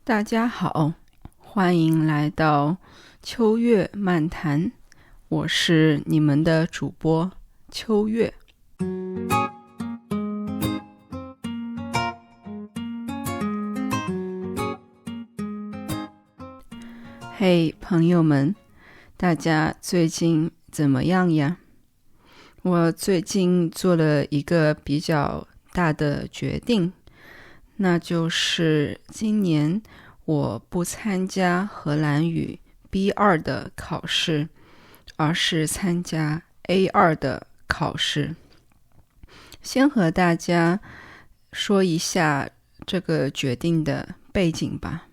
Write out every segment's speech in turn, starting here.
大家好，欢迎来到秋月漫谈，我是你们的主播秋月。嘿，朋友们，大家最近怎么样呀？我最近做了一个比较大的决定，那就是今年我不参加荷兰语 B2 的考试，而是参加 A2 的考试。先和大家说一下这个决定的背景吧。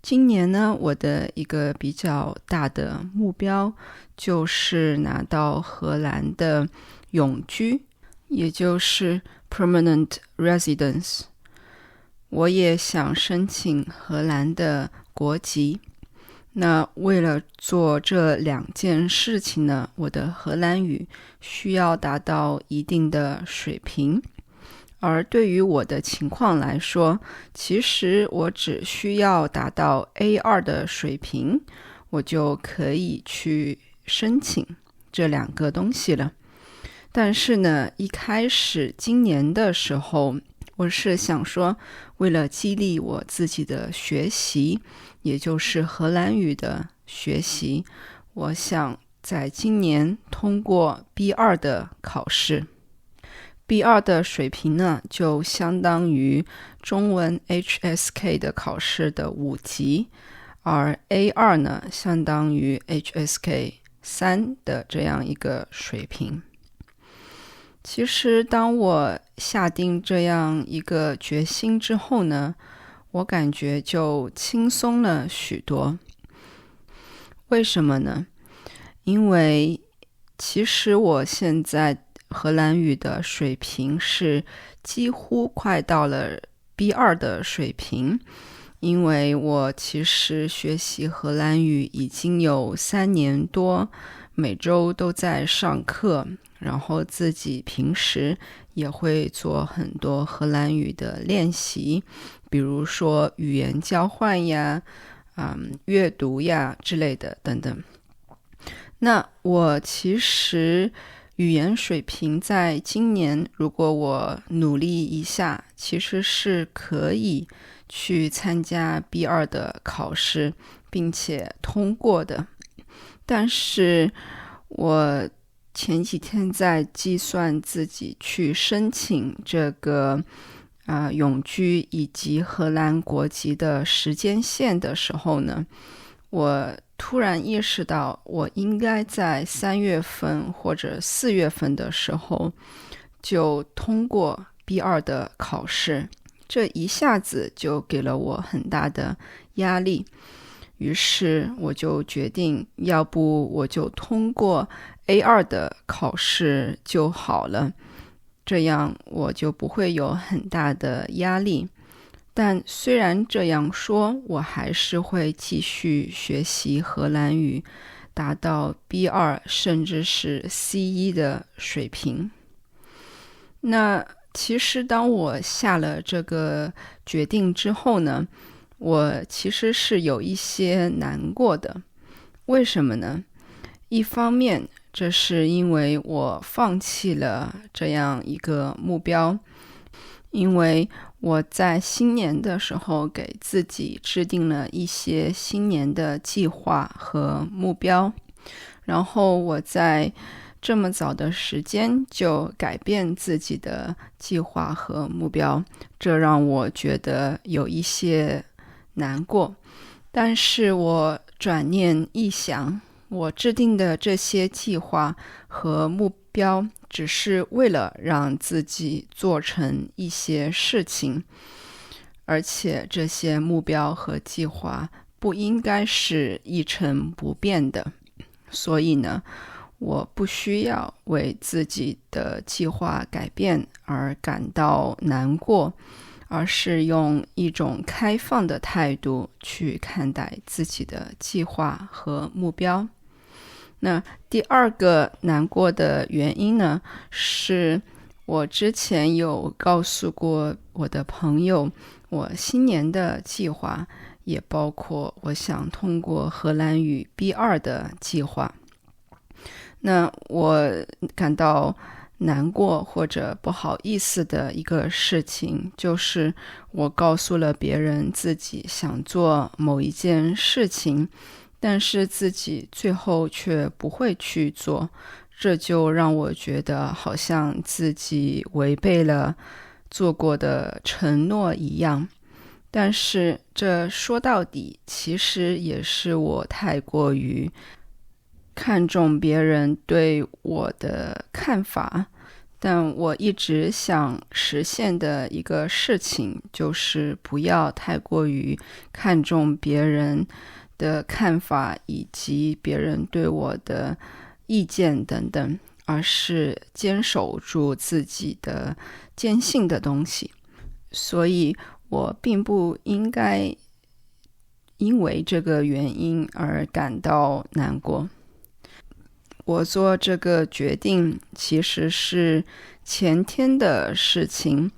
今年呢，我的一个比较大的目标就是拿到荷兰的永居，也就是 permanent residence。我也想申请荷兰的国籍。那为了做这两件事情呢，我的荷兰语需要达到一定的水平。而对于我的情况来说，其实我只需要达到 A2 的水平，我就可以去申请这两个东西了。但是呢，一开始今年的时候，我是想说，为了激励我自己的学习，也就是荷兰语的学习，我想在今年通过 B2 的考试。B2 的水平呢，就相当于中文 HSK 的考试的5级，而 A2 呢，相当于 HSK 3的这样一个水平。其实当我下定这样一个决心之后呢，我感觉就轻松了许多。为什么呢？因为其实我现在荷兰语的水平是几乎快到了 B2 的水平，因为我其实学习荷兰语已经有3年多，每周都在上课，然后自己平时也会做很多荷兰语的练习，比如说语言交换呀、阅读呀之类的等等。那我其实语言水平在今年，如果我努力一下，其实是可以去参加 B2 的考试，并且通过的。但是我前几天在计算自己去申请这个永居以及荷兰国籍的时间线的时候呢，我突然意识到我应该在3月份或者4月份的时候就通过 B2 的考试，这一下子就给了我很大的压力。于是我就决定，要不我就通过 A2 的考试就好了，这样我就不会有很大的压力。但虽然这样说，我还是会继续学习荷兰语，达到 B2 甚至是 C1 的水平。那其实当我下了这个决定之后呢，我其实是有一些难过的。为什么呢？一方面，这是因为我放弃了这样一个目标，因为我在新年的时候给自己制定了一些新年的计划和目标，然后我在这么早的时间就改变自己的计划和目标，这让我觉得有一些难过。但是我转念一想，我制定的这些计划和目标只是为了让自己做成一些事情，而且这些目标和计划不应该是一成不变的。所以呢，我不需要为自己的计划改变而感到难过，而是用一种开放的态度去看待自己的计划和目标。那第二个难过的原因呢，是我之前有告诉过我的朋友，我新年的计划，也包括我想通过荷兰语 B2 的计划。那我感到难过或者不好意思的一个事情，就是我告诉了别人自己想做某一件事情，但是自己最后却不会去做，这就让我觉得好像自己违背了做过的承诺一样。但是这说到底，其实也是我太过于看重别人对我的看法。但我一直想实现的一个事情，就是不要太过于看重别人的看法以及别人对我的意见等等，而是坚守住自己的坚信的东西。所以我并不应该因为这个原因而感到难过。我做这个决定其实是前天的事情。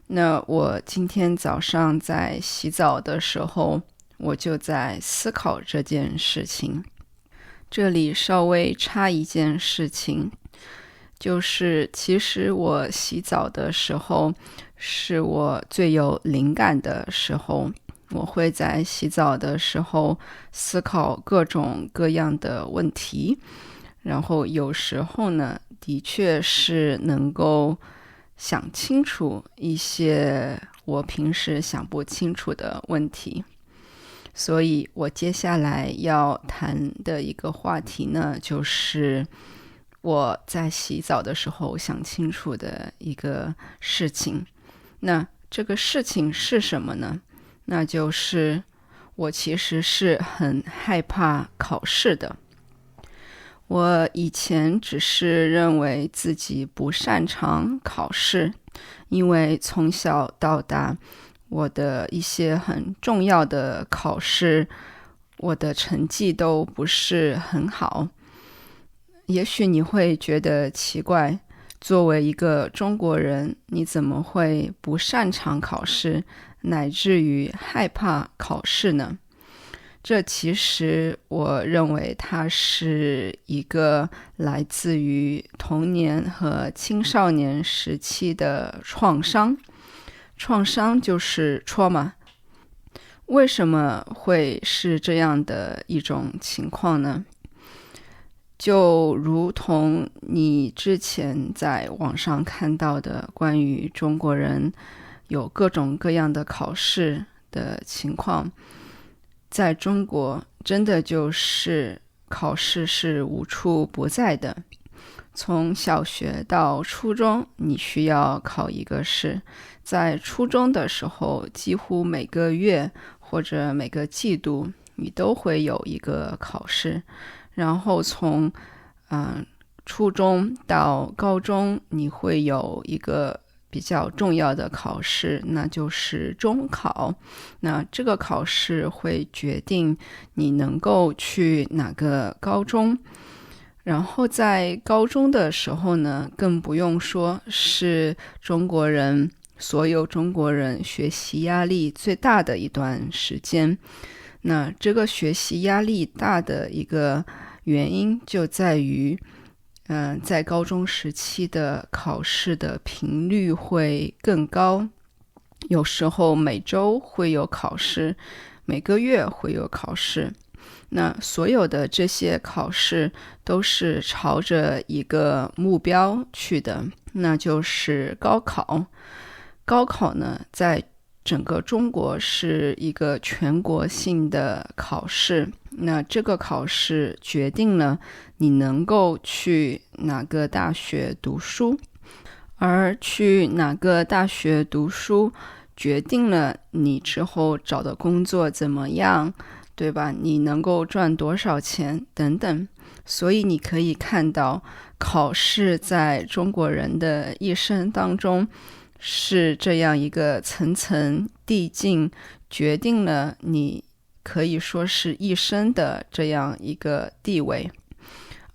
那我今天早上在洗澡的时候，我就在思考这件事情。这里稍微插一件事情，就是其实我洗澡的时候是我最有灵感的时候。我会在洗澡的时候思考各种各样的问题，然后有时候呢，的确是能够想清楚一些我平时想不清楚的问题。所以我接下来要谈的一个话题呢，就是我在洗澡的时候想清楚的一个事情。那这个事情是什么呢？那就是我其实是很害怕考试的。我以前只是认为自己不擅长考试，因为从小到大，我的一些很重要的考试，我的成绩都不是很好。也许你会觉得奇怪，作为一个中国人，你怎么会不擅长考试，乃至于害怕考试呢？这其实我认为它是一个来自于童年和青少年时期的创伤。创伤就是 trauma。 为什么会是这样的一种情况呢？就如同你之前在网上看到的关于中国人有各种各样的考试的情况，在中国真的就是考试是无处不在的。从小学到初中，你需要考一个试。在初中的时候，几乎每个月或者每个季度，你都会有一个考试。然后从初中到高中，你会有一个比较重要的考试，那就是中考。那这个考试会决定你能够去哪个高中。然后在高中的时候呢，更不用说，是所有中国人学习压力最大的一段时间。那这个学习压力大的一个原因就在于在高中时期的考试的频率会更高，有时候每周会有考试，每个月会有考试。那所有的这些考试都是朝着一个目标去的，那就是高考。高考呢，在整个中国是一个全国性的考试。那这个考试决定了你能够去哪个大学读书，而去哪个大学读书决定了你之后找的工作怎么样，对吧？你能够赚多少钱等等。所以你可以看到，考试在中国人的一生当中是这样一个层层递进，决定了你可以说是一生的这样一个地位。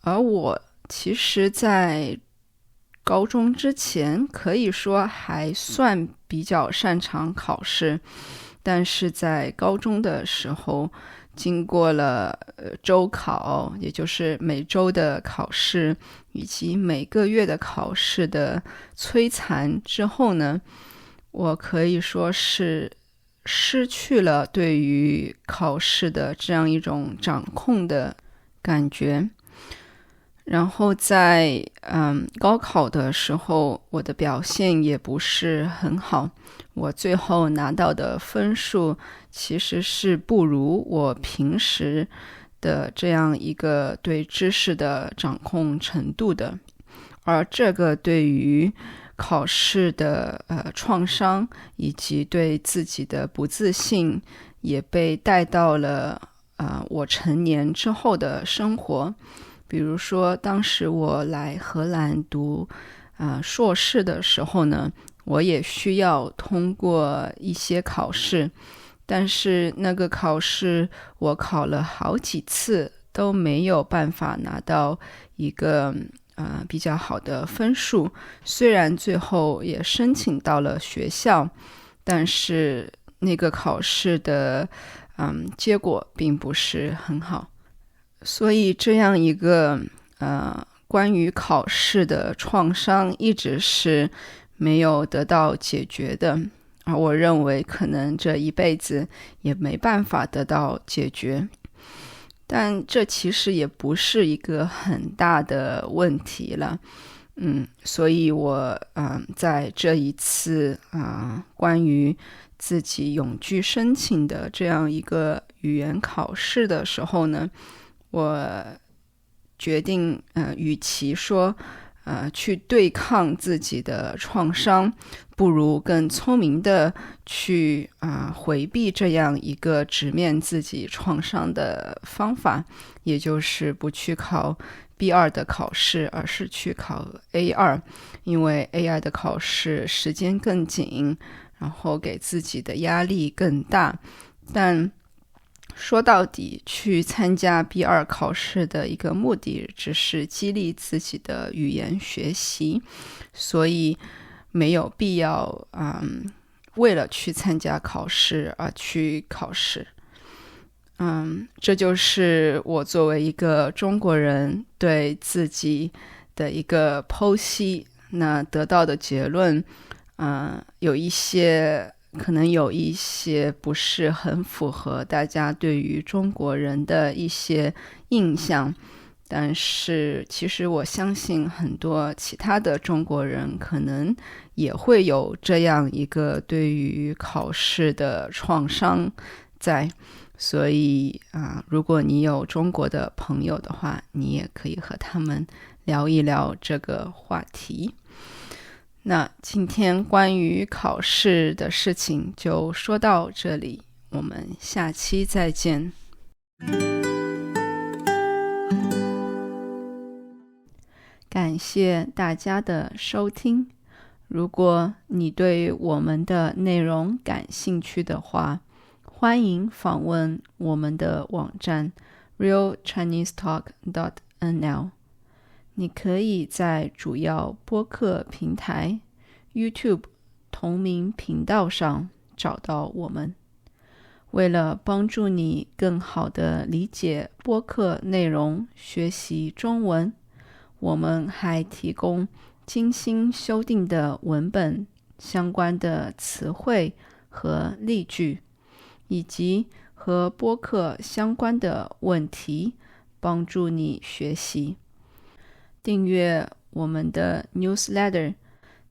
而我其实在高中之前可以说还算比较擅长考试，但是在高中的时候经过了周考，也就是每周的考试以及每个月的考试的摧残之后呢，我可以说是失去了对于考试的这样一种掌控的感觉。然后在高考的时候，我的表现也不是很好，我最后拿到的分数其实是不如我平时的这样一个对知识的掌控程度的。而这个对于考试的创伤以及对自己的不自信也被带到了我成年之后的生活。比如说当时我来荷兰读硕士的时候呢，我也需要通过一些考试，但是那个考试我考了好几次都没有办法拿到一个比较好的分数。虽然最后也申请到了学校，但是那个考试的结果并不是很好。所以这样一个关于考试的创伤一直是没有得到解决的，而我认为可能这一辈子也没办法得到解决。但这其实也不是一个很大的问题了。所以我在这一次关于自己永居申请的这样一个语言考试的时候呢，我决定与其说去对抗自己的创伤，不如更聪明的去回避这样一个直面自己创伤的方法，也就是不去考 B2 的考试，而是去考 A2， 因为 A2 的考试时间更紧，然后给自己的压力更大。但说到底，去参加 B2 考试的一个目的只是激励自己的语言学习，所以没有必要为了去参加考试而去考试。这就是我作为一个中国人对自己的一个剖析。那得到的结论可能有一些不是很符合大家对于中国人的一些印象，但是其实我相信很多其他的中国人可能也会有这样一个对于考试的创伤在。所以如果你有中国的朋友的话，你也可以和他们聊一聊这个话题。那今天关于考试的事情就说到这里，我们下期再见。感谢大家的收听。如果你对我们的内容感兴趣的话，欢迎访问我们的网站 realchinesetalk.nl。你可以在主要播客平台 YouTube 同名频道上找到我们。为了帮助你更好地理解播客内容，学习中文，我们还提供精心修订的文本、相关的词汇和例句，以及和播客相关的问题，帮助你学习。订阅我们的 newsletter，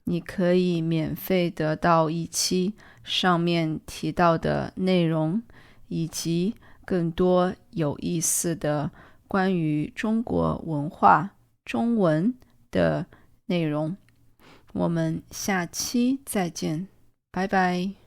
你可以免费得到一期上面提到的内容，以及更多有意思的关于中国文化、中文的内容。我们下期再见，拜拜。